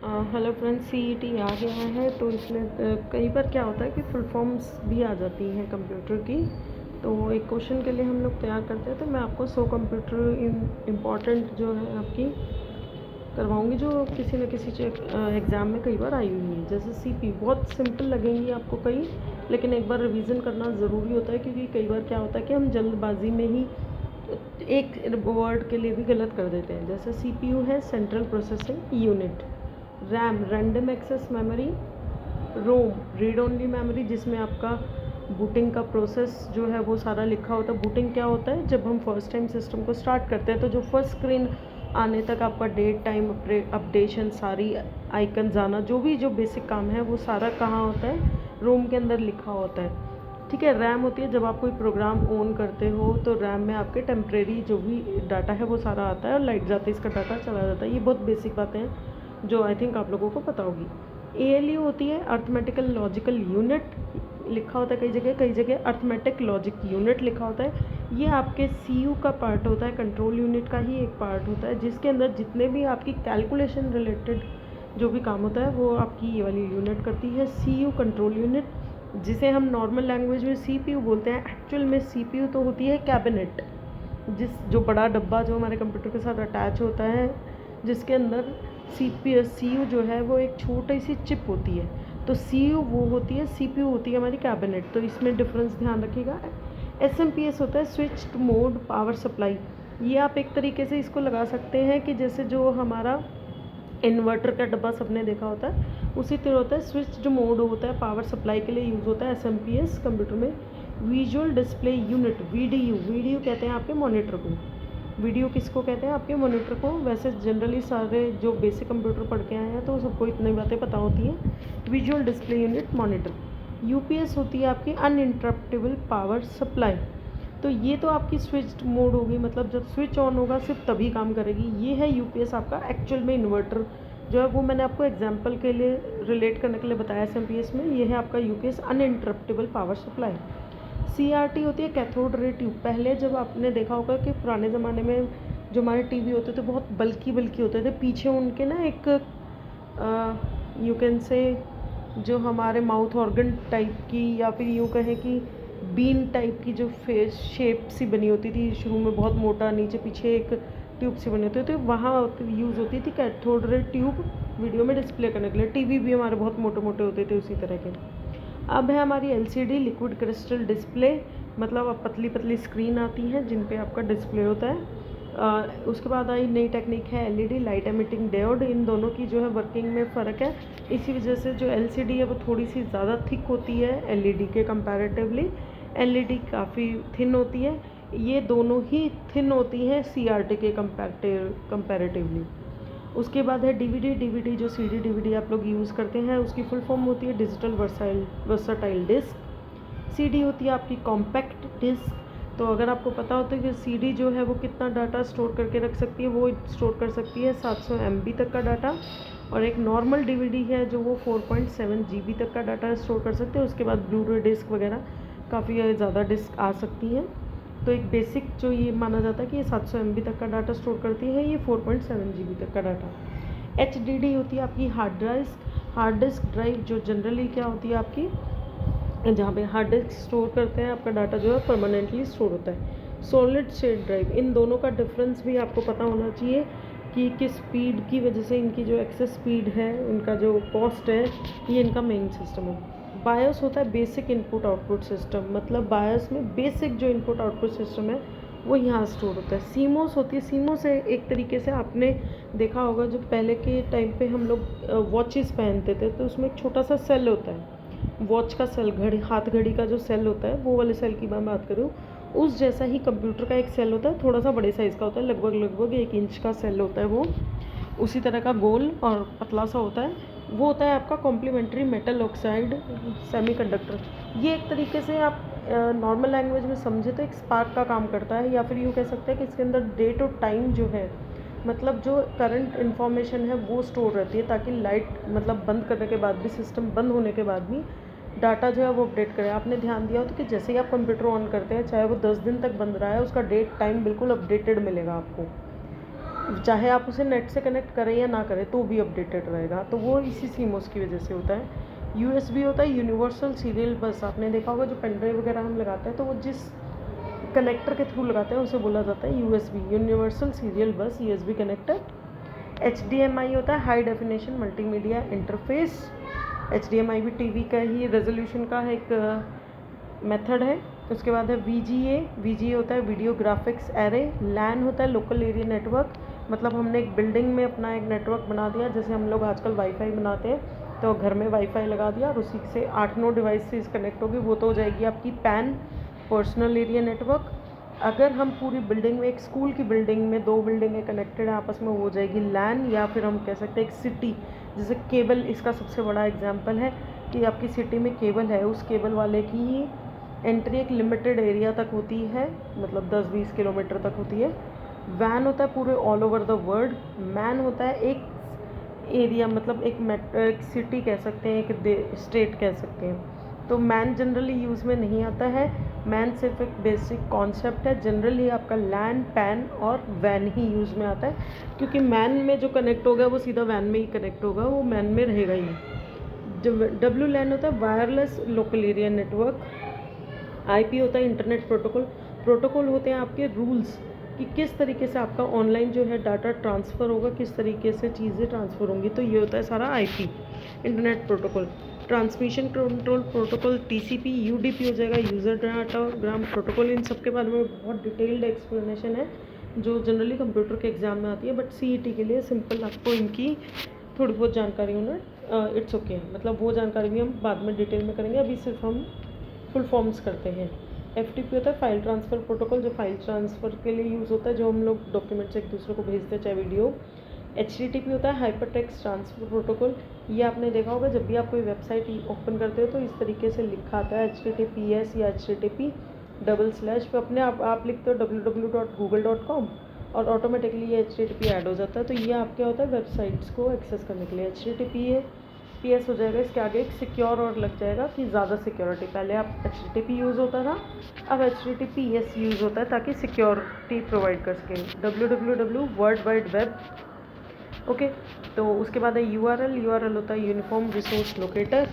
Hello friends, CET आ गया है तो इसमें कई बार क्या होता है कि फुल फॉर्म्स भी आ जाती हैं कंप्यूटर की। तो एक क्वेश्चन के लिए हम लोग तैयार करते हैं, तो मैं आपको 100 कंप्यूटर इम्पॉर्टेंट जो है आपकी करवाऊंगी, जो किसी न किसी एग्ज़ाम में कई बार आई हुई है। जैसे सीपी बहुत सिंपल लगेंगी आपको कई, लेकिन एक बार रिवीजन करना ज़रूरी होता है, क्योंकि कई बार क्या होता है कि हम जल्दबाजी में ही एक वर्ड के लिए भी गलत कर देते हैं। जैसे सीपीयू है central processing unit, RAM random access memory, ROM read only memory जिसमें आपका बूटिंग का प्रोसेस जो है वो सारा लिखा होता है। बूटिंग क्या होता है, जब हम फर्स्ट टाइम सिस्टम को स्टार्ट करते हैं तो जो फर्स्ट स्क्रीन आने तक आपका डेट टाइम अपडेशन सारी आइकन आना, जो बेसिक काम है वो सारा कहाँ होता है, रोम के अंदर लिखा होता है। ठीक है। रैम होती है जब आप कोई प्रोग्राम ऑन करते हो तो रैम में आपके टेम्प्रेरी जो भी डाटा है वो सारा आता है, और लाइट जाते ही इसका डाटा चला जाता है। ये बहुत बेसिक बातें हैं जो आई थिंक आप लोगों को पता होगी। एएलयू होती है अर्थमेटिकल लॉजिकल यूनिट, लिखा होता है कई जगह अर्थमेटिक लॉजिक यूनिट लिखा होता है। ये आपके सीयू का पार्ट होता है, कंट्रोल यूनिट का ही एक पार्ट होता है, जिसके अंदर जितने भी आपकी कैलकुलेशन रिलेटेड जो भी काम होता है वो आपकी ये वाली यूनिट करती है, सीयू कंट्रोल यूनिट, जिसे हम नॉर्मल लैंग्वेज में सीपीयू बोलते हैं। एक्चुअल में सीपीयू तो होती है कैबिनेट, जो बड़ा डब्बा जो हमारे कंप्यूटर के साथ अटैच होता है, जिसके अंदर सीयू जो है वो एक छोटी सी चिप होती है। तो सीयू वो होती है, सीपीयू होती है हमारी कैबिनेट। तो इसमें डिफरेंस ध्यान रखिएगा। एसएमपीएस होता है स्विच्ड मोड पावर सप्लाई। ये आप एक तरीके से इसको लगा सकते हैं कि जैसे जो हमारा इन्वर्टर का डब्बा सबने देखा होता है, उसी तरह होता है। स्विच्ड मोड होता है, पावर सप्लाई के लिए यूज़ होता है एसएमपीएस कंप्यूटर में। Visual display unit VDU, video कहते हैं आपके मॉनिटर को। वीडियो किसको कहते हैं, आपके मॉनिटर को। वैसे जनरली सारे जो बेसिक कंप्यूटर पढ़ के आए हैं तो सबको इतनी बातें पता होती हैं। Visual display unit monitor. UPS होती है आपकी अनइंटरप्टेबल पावर सप्लाई। तो ये तो आपकी स्विच्ड मोड होगी, मतलब जब स्विच ऑन होगा सिर्फ तभी काम करेगी। ये है यूपीएस आपका। एक्चुअल में इन्वर्टर जो है वो मैंने आपको एग्जांपल के लिए रिलेट करने के लिए बताया एसएमपीएस में। ये है आपका UPS uninterruptible power supply. CRT होती है कैथोड रे ट्यूब। पहले जब आपने देखा होगा कि पुराने ज़माने में जो हमारे टीवी होते थे बहुत बल्की होते थे, पीछे उनके ना एक यू कैन से जो हमारे माउथ ऑर्गन टाइप की, या फिर यूँ कहें कि बीन टाइप की जो फेस शेप सी बनी होती थी, शुरू में बहुत मोटा, नीचे पीछे एक ट्यूब सी बनी होती थी, वहाँ यूज़ होती थी कैथोड रे ट्यूब वीडियो में डिस्प्ले करने के लिए। टीवी भी हमारे बहुत मोटे मोटे होते थे उसी तरह के। अब है हमारी एलसीडी लिक्विड क्रिस्टल डिस्प्ले, मतलब अब पतली पतली स्क्रीन आती हैं जिन पे आपका डिस्प्ले होता है। उसके बाद आई नई टेक्निक है एलईडी लाइट एमिटिंग डायोड। इन दोनों की जो है वर्किंग में फ़र्क है, इसी वजह से जो एलसीडी है वो थोड़ी सी ज़्यादा थिक होती है एलईडी के कंपैरेटिवली। एलईडी काफ़ी थिन होती है, ये दोनों ही थिन होती हैं सीआरटी के कंपैरेटिवली। उसके बाद है डीवीडी जो सीडी डीवीडी आप लोग यूज़ करते हैं, उसकी फुल फॉर्म होती है डिजिटल वर्साटाइल डिस्क। सीडी होती है आपकी कॉम्पैक्ट डिस्क। तो अगर आपको पता होता है कि सीडी जो है वो कितना डाटा स्टोर करके रख सकती है, वो स्टोर कर सकती है 700 MB तक का डाटा। और एक नॉर्मल डीवीडी है जो वो 4.7 GB तक का डाटा स्टोर कर सकते हैं। उसके बाद ब्लू-रे डिस्क वगैरह काफ़ी ज़्यादा डिस्क आ सकती हैं। तो एक बेसिक जो ये माना जाता है कि ये 700 MB तक का डाटा स्टोर करती है, ये 4.7 GB तक का डाटा। HDD होती है आपकी हार्ड डिस्क ड्राइव, जो जनरली क्या होती है आपकी, जहाँ पे हार्ड डिस्क स्टोर करते हैं आपका डाटा जो है परमानेंटली स्टोर होता है। सॉलिड स्टेट ड्राइव, इन दोनों का डिफरेंस भी आपको पता होना चाहिए कि किस स्पीड की वजह से इनकी जो एक्सेस स्पीड है, उनका जो कॉस्ट है, ये इनका मेन सिस्टम है। बायोस होता है बेसिक इनपुट आउटपुट सिस्टम, मतलब बायोस में बेसिक जो इनपुट आउटपुट सिस्टम है वो यहाँ स्टोर होता है। सीमोस होती है, सीमोस एक तरीके से आपने देखा होगा जो पहले के टाइम पे हम लोग वॉचेस पहनते थे तो उसमें एक छोटा सा सेल होता है, वॉच का सेल, हाथ घड़ी का जो सेल होता है वो वाले सेल की मैं बात करूँ। उस जैसा ही कंप्यूटर का एक सेल होता है, थोड़ा सा बड़े साइज़ का होता है, लगभग 1 इंच का सेल होता है वो। उसी तरह का गोल और पतला सा होता है, वो होता है आपका कॉम्प्लीमेंट्री मेटल ऑक्साइड सेमीकंडक्टर। ये एक तरीके से आप नॉर्मल लैंग्वेज में समझे तो एक स्पार्क का काम करता है, या फिर यूँ कह सकते हैं कि इसके अंदर डेट और टाइम जो है, मतलब जो करंट इन्फॉर्मेशन है वो स्टोर रहती है, ताकि लाइट मतलब बंद करने के बाद भी, सिस्टम बंद होने के बाद भी डाटा जो है वो अपडेट करे। आपने ध्यान दिया हो तो कि जैसे ही आप कंप्यूटर ऑन करते हैं, चाहे वो 10 दिन तक बंद रहा है, उसका डेट टाइम बिल्कुल अपडेटेड मिलेगा आपको। चाहे आप उसे नेट से कनेक्ट करें या ना करें तो भी अपडेटेड रहेगा। तो वो इसी CMOS की वजह से होता है। USB होता है यूनिवर्सल सीरियल बस। आपने देखा होगा जो पेन ड्राइव वगैरह हम लगाते हैं तो वो जिस कनेक्टर के थ्रू लगाते हैं उसे बोला जाता है USB, यूनिवर्सल सीरियल बस, USB कनेक्टर। HDMI होता है high definition multimedia interface. HDMI भी टीवी का ही रेजोल्यूशन का एक मेथड है। उसके बाद है VGA होता है वीडियो ग्राफिक्स एरे। LAN होता है लोकल एरिया नेटवर्क, मतलब हमने एक बिल्डिंग में अपना एक नेटवर्क बना दिया, जैसे हम लोग आजकल वाईफाई बनाते हैं तो घर में वाईफाई लगा दिया और उसी से 8-9 डिवाइसेस कनेक्ट होगी, वो तो हो जाएगी आपकी PAN, पर्सनल एरिया नेटवर्क। अगर हम पूरी बिल्डिंग में, एक स्कूल की बिल्डिंग में 2 बिल्डिंगें कनेक्टेड है आपस में, वो हो जाएगी LAN। या फिर हम कह सकते हैं एक सिटी, जैसे केबल इसका सबसे बड़ा एग्जांपल है कि आपकी सिटी में केबल है, उस केबल वाले की एंट्री एक लिमिटेड एरिया तक होती है, मतलब 10-20 किलोमीटर तक होती है। WAN होता है पूरे all over the world. MAN होता है एक एरिया, मतलब एक सिटी कह सकते हैं, एक स्टेट कह सकते हैं। तो मैन जनरली यूज़ में नहीं आता है। मैन सिर्फ एक बेसिक कॉन्सेप्ट है। जनरली आपका LAN, PAN और WAN ही यूज़ में आता है, क्योंकि मैन में जो कनेक्ट होगा वो सीधा WAN में ही कनेक्ट होगा, वो मैन में रहेगा ही। WLAN होता है wireless local area network. IP होता है इंटरनेट प्रोटोकॉल। प्रोटोकॉल होते हैं आपके रूल्स कि किस तरीके से आपका ऑनलाइन जो है डाटा ट्रांसफ़र होगा, किस तरीके से चीज़ें ट्रांसफ़र होंगी, तो ये होता है सारा IP internet protocol. Transmission control protocol TCP, UDP हो जाएगा यूज़र डाटाग्राम प्रोटोकॉल। इन सब के बारे में बहुत डिटेल्ड एक्सप्लेनेशन है जो जनरली कंप्यूटर के एग्ज़ाम में आती है, बट CET के लिए सिंपल आपको इनकी थोड़ी बहुत जानकारी होना इट्स ओके, मतलब वो जानकारी भी हम बाद में डिटेल में करेंगे, अभी सिर्फ हम फुल फॉर्म्स करते हैं। FTP होता है फाइल ट्रांसफ़र प्रोटोकॉल, जो फाइल ट्रांसफ़र के लिए यूज़ होता है, जो हम लोग डॉक्यूमेंट्स एक दूसरे को भेजते हैं, चाहे वीडियो। HTTP होता है हाइपर टेक्स्ट ट्रांसफ़र प्रोटोकॉल। ये आपने देखा होगा जब भी आप कोई वेबसाइट ओपन करते हो तो इस तरीके से लिखा आता है HTTPS या HTTP / पे अपने आप लिखते हो www.google.com और ऑटोमेटिकली ये HTTP ऐड हो जाता है। तो ये आपके होता है वेबसाइट्स को एक्सेस करने के लिए। HTTPS हो जाएगा, इसके आगे एक सिक्योर और लग जाएगा कि ज़्यादा सिक्योरिटी। पहले आप HTTP यूज़ होता था, अब HTTPS यूज़ होता है ताकि सिक्योरिटी प्रोवाइड कर सकें। www world wide web. Okay, तो उसके बाद है URL होता है यूनिफॉर्म रिसोर्स लोकेटर।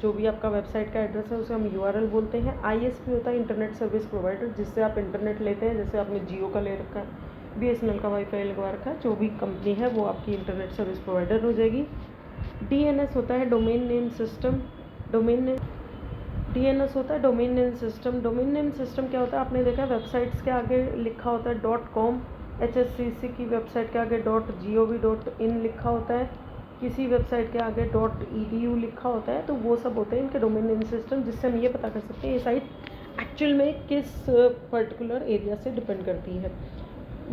जो भी आपका वेबसाइट का एड्रेस है उसे हम URL बोलते हैं। ISP होता है इंटरनेट सर्विस प्रोवाइडर, जिससे आप इंटरनेट लेते हैं, जैसे आपने जियो का ले रखा है, BSNL का वाईफाई लगवा रखा है, जो भी कंपनी है वो आपकी इंटरनेट सर्विस प्रोवाइडर हो जाएगी। DNS होता है डोमेन नेम सिस्टम। DNS होता है domain name system. Domain name system क्या होता है, आपने देखा वेबसाइट्स के आगे लिखा होता है .com, HSCC की वेबसाइट के आगे .gov.in लिखा होता है, किसी वेबसाइट के आगे .edu लिखा होता है, तो वो सब होते हैं इनके डोमेन नेम सिस्टम, जिससे हम ये पता कर सकते हैं ये साइट एक्चुअल में किस पर्टिकुलर एरिया से डिपेंड करती है।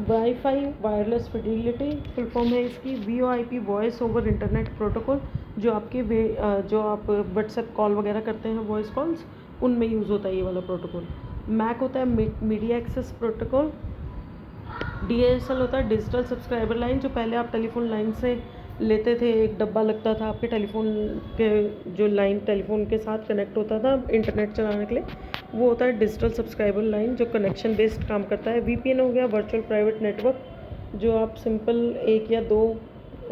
Wifi wireless fidelity full form है इसकी। VoIP voice over internet protocol, जो आपके जो आप व्हाट्सएप कॉल वगैरह करते हैं, वॉइस कॉल्स, उनमें यूज़ होता है ये वाला प्रोटोकॉल। मैक होता है मीडिया एक्सेस प्रोटोकॉल। DSL होता है डिजिटल सब्सक्राइबर लाइन, जो पहले आप टेलीफोन लाइन से लेते थे, एक डब्बा लगता था आपके टेलीफोन के, जो लाइन टेलीफोन के साथ कनेक्ट होता था इंटरनेट चलाने के लिए, वो होता है डिजिटल सब्सक्राइबर लाइन, जो कनेक्शन बेस्ड काम करता है। VPN हो गया वर्चुअल प्राइवेट नेटवर्क, जो आप सिंपल 1 या 2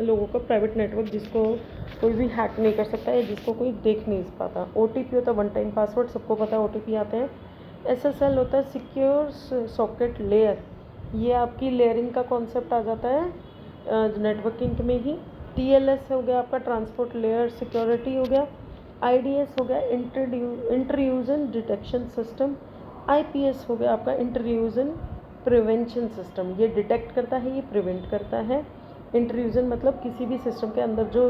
लोगों का प्राइवेट नेटवर्क, जिसको कोई भी हैक नहीं कर सकता है, जिसको कोई देख नहीं पाता। OTP होता है वन टाइम पासवर्ड, सबको पता है OTP आते हैं। SSL होता है सिक्योर सॉकेट लेयर, ये आपकी लेयरिंग का कॉन्सेप्ट आ जाता है नेटवर्किंग में ही। TLS हो गया आपका ट्रांसपोर्ट लेयर सिक्योरिटी हो गया। IDS हो गया इंट्रूजन डिटेक्शन सिस्टम। IPS हो गया आपका इंट्रूजन प्रिवेंशन सिस्टम, ये डिटेक्ट करता है, ये प्रिवेंट करता है। इंट्रूजन मतलब किसी भी सिस्टम के अंदर जो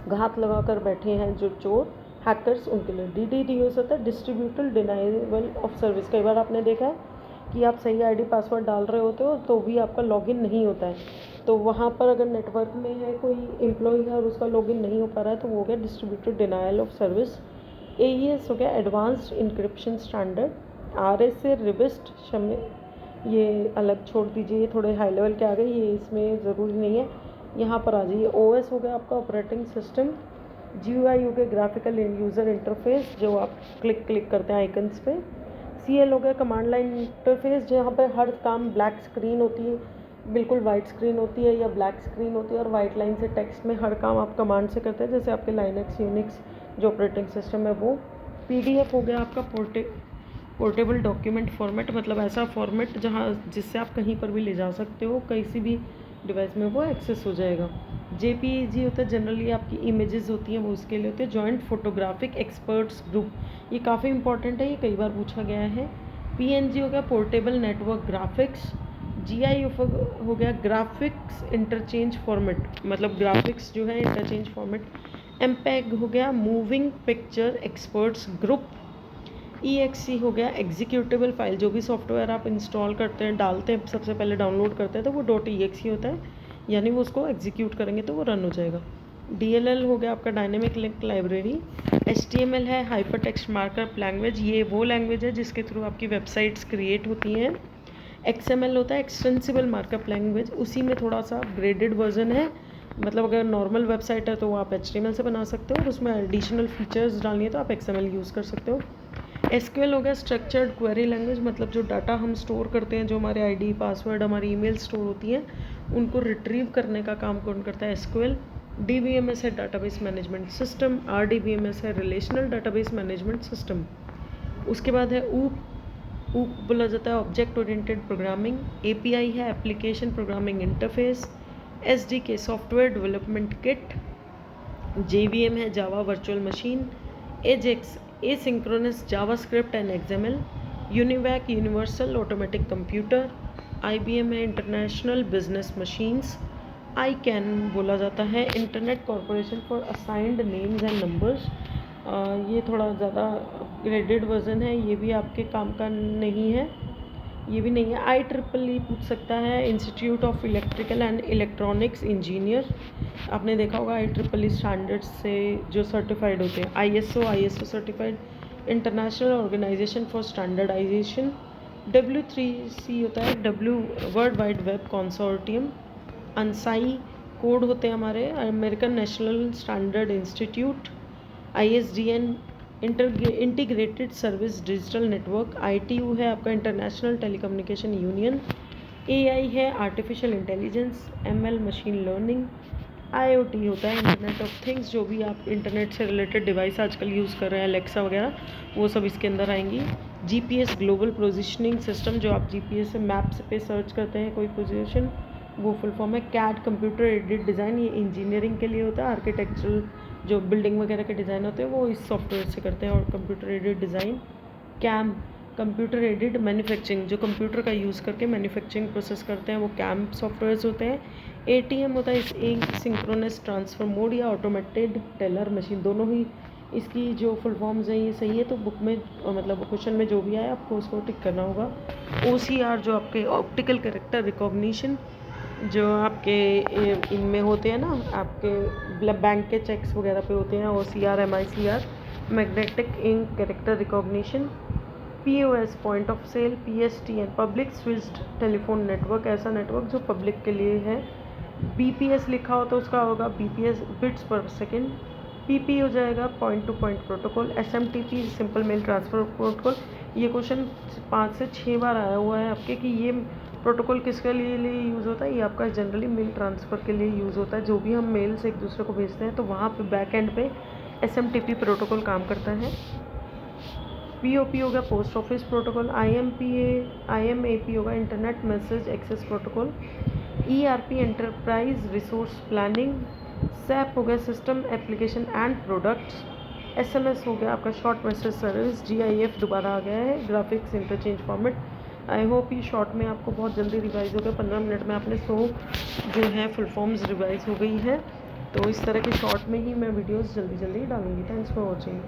घात लगा कर बैठे हैं जो चोर हैकर्स, उनके लिए। DDoS होता है डिस्ट्रीब्यूटेड डिनाइबल ऑफ सर्विस। कई बार आपने देखा है कि आप सही ID पासवर्ड डाल रहे होते हो तो भी आपका लॉगिन नहीं होता है, तो वहाँ पर अगर नेटवर्क में है कोई एम्प्लॉई है और उसका लॉगिन नहीं हो पा रहा है, तो वो हो गया distributed denial of service. AES हो गया एडवांस्ड इंक्रिप्शन स्टैंडर्ड। RSA रिविस्ट ये अलग छोड़ दीजिए, ये थोड़े हाई लेवल के आ गए, ये इसमें ज़रूरी नहीं है, यहाँ पर आ जाइए। OS हो गया आपका ऑपरेटिंग सिस्टम। GUI हो गया ग्राफिकल यूज़र इंटरफेस, जो आप क्लिक करते हैं आइकन्स पे। CL हो गया कमांड लाइन इंटरफेस, जहाँ पर हर काम ब्लैक स्क्रीन होती है, बिल्कुल वाइट स्क्रीन होती है या ब्लैक स्क्रीन होती है और वाइट लाइन से टेक्स्ट में हर काम आप कमांड से करते हैं, जैसे आपके लाइनक्स यूनिक्स जो ऑपरेटिंग सिस्टम है वो। पीडीएफ हो गया आपका पोर्टेबल डॉक्यूमेंट फॉर्मेट, मतलब ऐसा फॉर्मेट जहाँ जिससे आप कहीं पर भी ले जा सकते हो, किसी भी डिवाइस में वो एक्सेस हो जाएगा। जेपीईजी होता है, जनरली आपकी इमेजेस होती हैं वो उसके लिए होते हैं। जॉइंट फोटोग्राफिक एक्सपर्ट्स ग्रुप, ये काफ़ी इंपॉर्टेंट है, ये कई बार पूछा गया है। पीएनजी हो गया पोर्टेबल नेटवर्क ग्राफिक्स। जीआई हो गया ग्राफिक्स इंटरचेंज फॉर्मेट, मतलब ग्राफिक्स जो है इंटरचेंज फॉर्मेट। एमपेग हो गया moving picture experts group. EXE हो गया एग्जीक्यूटेबल फाइल, जो भी सॉफ्टवेयर आप इंस्टॉल करते हैं, डालते हैं, सबसे पहले डाउनलोड करते हैं तो वो .exe होता है, यानी वो उसको एग्जीक्यूट करेंगे तो वो रन हो जाएगा। DLL हो गया आपका डायनेमिक लिंक लाइब्रेरी। HTML है हाइपर टेक्स्ट मार्कअप लैंग्वेज, ये वो लैंग्वेज है जिसके थ्रू आपकी वेबसाइट्स क्रिएट होती हैं। XML होता है एक्सटेंसिबल मार्कअप लैंग्वेज, उसी में थोड़ा सा अपग्रेडेड वर्जन है, मतलब अगर नॉर्मल वेबसाइट है तो वो आप HTML से बना सकते हो और उसमें एडिशनल फीचर्स डालनी है तो आप XML यूज़ कर सकते हो। SQL हो गया स्ट्रक्चर्ड क्वेरी लैंग्वेज, मतलब जो डाटा हम स्टोर करते हैं, जो हमारे आईडी पासवर्ड हमारी ईमेल स्टोर होती हैं, उनको रिट्रीव करने का काम कौन करता है? SQL। DBMS है डाटाबेस मैनेजमेंट सिस्टम। RDBMS है रिलेशनल डाटाबेस मैनेजमेंट सिस्टम। उसके बाद है ऊप बोला जाता है ऑब्जेक्ट ओरिएंटेड प्रोग्रामिंग। API है application programming interface. SDK software development kit. JVM है Java virtual machine. AJAX asynchronous JavaScript and XML। UNIVAC universal automatic computer. IBM है इंटरनेशनल बिजनेस मशीन्स। ICANN बोला जाता है internet corporation for assigned names and numbers. ये थोड़ा ज़्यादा upgraded version है, ये भी आपके काम का नहीं है, ये भी नहीं है। IEEE पूछ सकता है institute of electrical and electronics engineer, आपने देखा होगा IEEE स्टैंडर्ड्स से जो सर्टिफाइड होते हैं। ISO certified international organisation for standardisation. W3C होता है world wide web consortium. ANSI code होते हैं हमारे American national standard institute. ISDN integrated service digital network. ITU है आपका इंटरनेशनल टेलीकम्युनिकेशन यूनियन। AI है artificial intelligence ML machine learning. IoT होता है इंटरनेट ऑफ थिंग्स, जो भी आप इंटरनेट से रिलेटेड डिवाइस आजकल यूज़ कर रहे हैं, अलेक्सा वगैरह, वो सब इसके अंदर आएंगी। GPS ग्लोबल पोजीशनिंग सिस्टम, जो आप GPS से मैप्स पे सर्च करते हैं कोई पोजीशन, वो फुल फॉर्म है। CAD कंप्यूटर एडेड डिज़ाइन, ये इंजीनियरिंग के लिए होता है। आर्किटेक्चरल जो बिल्डिंग वगैरह के डिज़ाइन होते हैं वो इस सॉफ्टवेयर से करते हैं, और computer aided design. CAM computer aided manufacturing, जो कंप्यूटर का यूज़ करके मैन्युफैक्चरिंग प्रोसेस करते हैं वो CAM सॉफ्टवेयर्स होते हैं। ATM होता है सिंक्रोनस ट्रांसफर मोड या ऑटोमेटेड टेलर मशीन, दोनों ही इसकी जो फुल फॉर्म्स हैं ये सही है, तो बुक में मतलब क्वेश्चन में जो भी आया आपको उसको टिक करना होगा। OCR जो आपके ऑप्टिकल कैरेक्टर रिकॉग्निशन, जो आपके इनमें होते हैं ना, आपके बैंक के चेक्स वगैरह पे होते हैं, OCR MICR magnetic ink character recognition. POS point of sale. PSTN public switched telephone network, ऐसा नेटवर्क जो पब्लिक के लिए है। BPS लिखा हो तो उसका होगा BPS bits per second. PP हो जाएगा point to point protocol. SMTP simple mail transfer protocol, ये क्वेश्चन 5 से 6 बार आया हुआ है आपके कि ये प्रोटोकॉल किसके लिए यूज़ होता है। ये आपका जनरली मेल ट्रांसफ़र के लिए यूज़ होता है, जो भी हम मेल से एक दूसरे को भेजते हैं तो वहाँ पे बैक एंड पे SMTP प्रोटोकॉल काम करता है। POP होगा पोस्ट ऑफिस प्रोटोकॉल। IMAP होगा internet message access protocol. ERP enterprise resource planning. SAP हो गया system application and products. SMS हो गया आपका शॉर्ट मैसेज सर्विस। GIF दोबारा आ गया है graphics interchange format. I hope ये शॉर्ट में आपको बहुत जल्दी रिवाइज हो गया, 15 मिनट में आपने 100 जो है फुल फॉर्म्स रिवाइज हो गई है। तो इस तरह के शॉर्ट में ही मैं वीडियोस जल्दी डालूंगी। Thanks for watching.